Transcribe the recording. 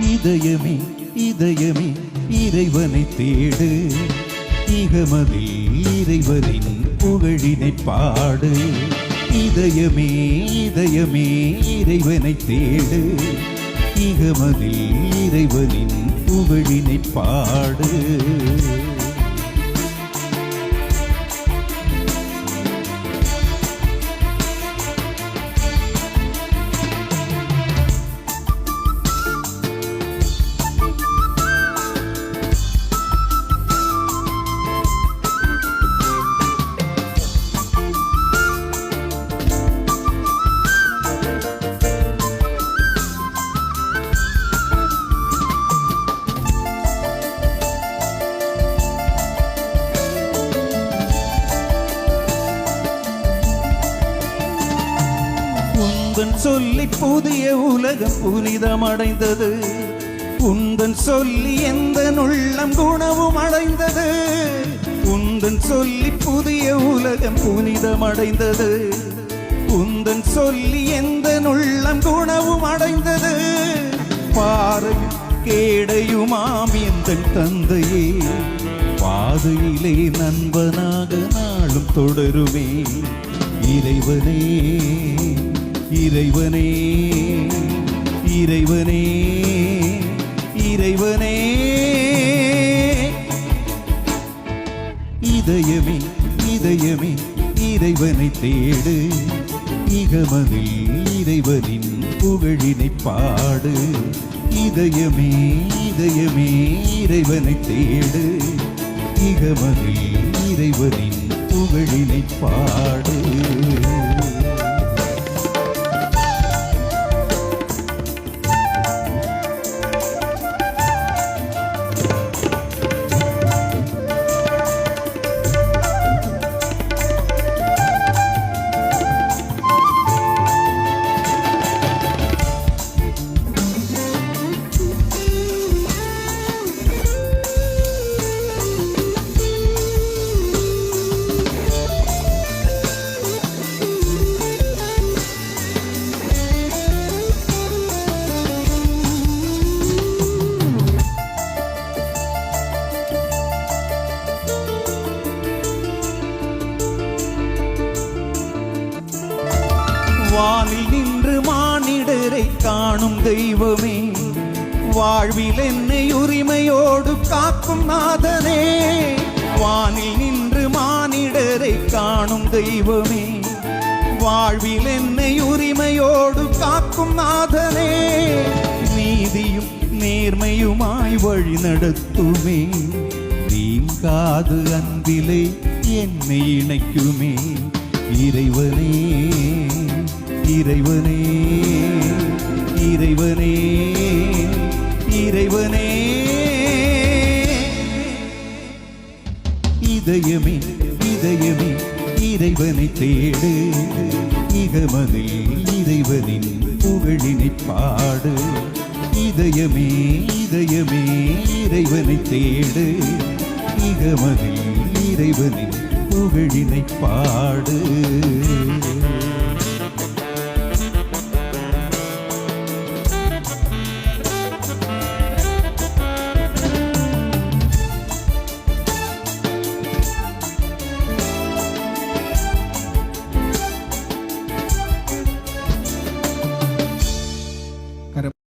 இதயமே இதயமே இறைவனை தேடு, இகமதில் இறைவனின் புகழினை பாடு. இதயமே இதயமே இறைவனை தேடு, இகமதில் இறைவனின் புகழினை பாடு. உந்தன் சொல்லி புதிய உலகம் புனிதமடைந்தது, உந்தன் சொல்லி எந்த உள்ளம் குணவும் அடைந்தது. உந்தன் சொல்லி புதிய உலகம் புனிதமடைந்தது, உந்தன் சொல்லி எந்த உள்ளம் குணவும் அடைந்தது. பாறையும் கேடையுமாம் எந்தன் தந்தையே, பாதையிலே நண்பனாக நாளும் தொடருமே. இறைவனே இறைவனே இறைவனே இறைவனே. இதயமே இதயமே இறைவனை தேடு, இகமதில் இறைவனின் புகழினை பாடு. இதயமே இதயமே இறைவனை தேடு, இகமதில் இறைவனின் புகழினை பாடு. வானில் நின்று மானிடரை காணும் தெய்வமே, வாழ்வில் என்னை உரிமையோடு காக்கும் நாதனே. வானில் நின்று மானிடரை காணும் தெய்வமே, வாழ்வில் என்னை உரிமையோடு காக்கும் நாதனே. நீதியும் நேர்மையுமாய் வழி நடத்துமே, நீங்காது அன்பிலே என்னை இணைக்குமே. இறைவனே இறைவனே இறைவனே இறைவனே. இதயமே இதயமே இறைவனை தேடு, இகமதில் இறைவனின் புகழினை பாடு. இதயமே இதயமே இறைவனை தேடு, இகமதில் இறைவனின் புகழினை பாடு.